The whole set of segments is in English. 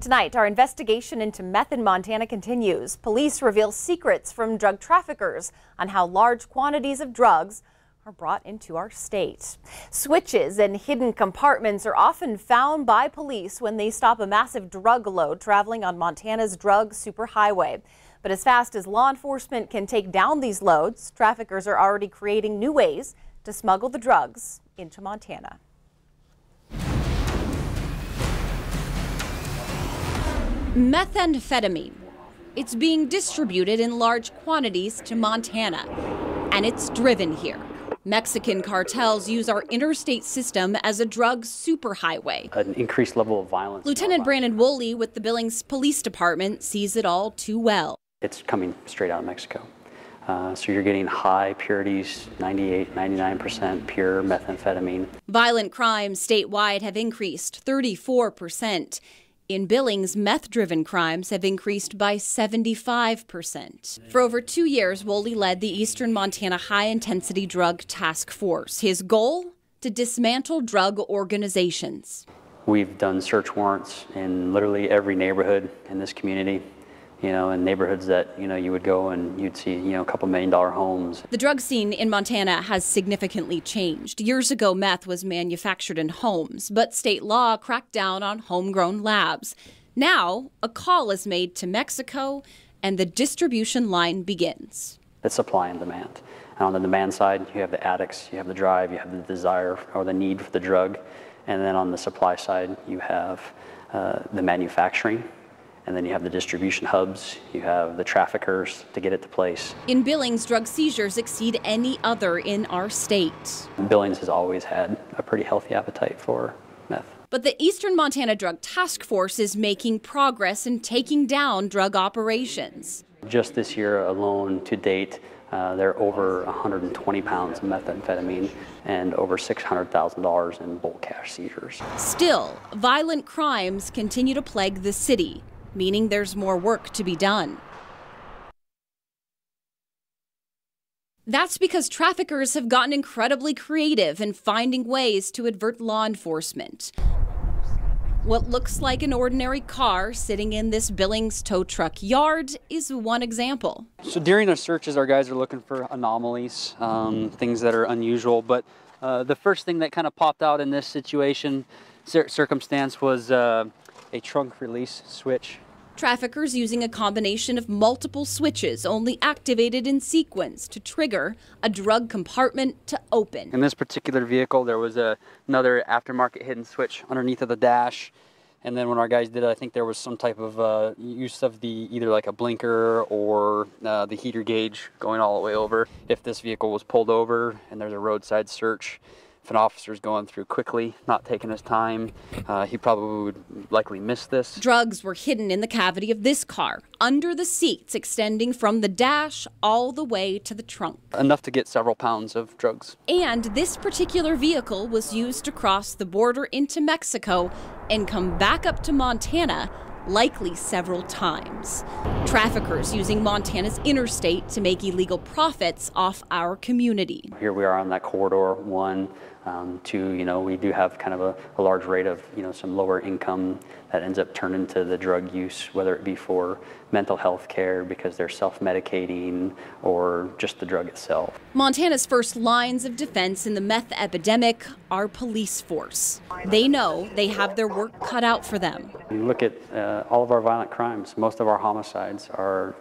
Tonight, our investigation into meth in Montana continues. Police reveal secrets from drug traffickers on how large quantities of drugs are brought into our state. Switches and hidden compartments are often found by police when they stop a massive drug load traveling on Montana's Drug Superhighway. But as fast as law enforcement can take down these loads, traffickers are already creating new ways to smuggle the drugs into Montana. Methamphetamine. It's being distributed in large quantities to Montana, and it's driven here. Mexican cartels use our interstate system as a drug superhighway. An increased level of violence. Lieutenant Brandon Woolley with the Billings Police Department sees it all too well. It's coming straight out of Mexico. So you're getting high purities, 98, 99% pure methamphetamine. Violent crimes statewide have increased 34%. In Billings, meth-driven crimes have increased by 75%. For over 2 years, Woolley led the Eastern Montana High-Intensity Drug Task Force. His goal? To dismantle drug organizations. We've done search warrants in literally every neighborhood in this community. In neighborhoods that, you would go and you'd see, a couple $1 million homes. The drug scene in Montana has significantly changed. Years ago, meth was manufactured in homes, but state law cracked down on homegrown labs. Now, a call is made to Mexico and the distribution line begins. It's supply and demand. And on the demand side, you have the addicts, you have the drive, you have the desire or the need for the drug. And then on the supply side, you have the manufacturing. And then you have the distribution hubs, you have the traffickers to get it to place. In Billings, drug seizures exceed any other in our state. Billings has always had a pretty healthy appetite for meth. But the Eastern Montana Drug Task Force is making progress in taking down drug operations. Just this year alone, to date, there are over 120 pounds of methamphetamine and over $600,000 in bulk cash seizures. Still, violent crimes continue to plague the city, meaning there's more work to be done. That's because traffickers have gotten incredibly creative in finding ways to avert law enforcement. What looks like an ordinary car sitting in this Billings tow truck yard is one example. So during our searches, our guys are looking for anomalies, things that are unusual. But the first thing that kind of popped out in this circumstance was a trunk release switch. Traffickers using a combination of multiple switches only activated in sequence to trigger a drug compartment to open. In this particular vehicle, there was another aftermarket hidden switch underneath of the dash. And then when our guys did it, I think there was some type of use of either like a blinker or the heater gauge going all the way over. If this vehicle was pulled over and there's a roadside search, if an officer's going through quickly, not taking his time, he probably would likely miss this. Drugs were hidden in the cavity of this car, under the seats, extending from the dash all the way to the trunk. Enough to get several pounds of drugs. And this particular vehicle was used to cross the border into Mexico and come back up to Montana, likely several times. Traffickers using Montana's interstate to make illegal profits off our community. Here we are on that corridor, 1, 2, we do have kind of a large rate of, some lower income that ends up turning to the drug use, whether it be for mental health care because they're self-medicating or just the drug itself. Montana's first lines of defense in the meth epidemic are police force. They know they have their work cut out for them. You look at all of our violent crimes, most of our homicides are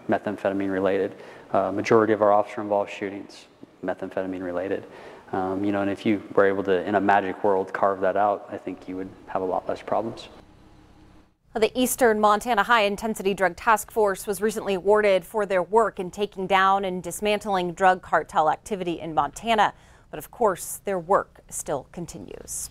methamphetamine related. Majority of our officer-involved shootings, methamphetamine related. And if you were able to, in a magic world, carve that out, I think you would have a lot less problems. The Eastern Montana High-Intensity Drug Task Force was recently awarded for their work in taking down and dismantling drug cartel activity in Montana. But of course, their work still continues.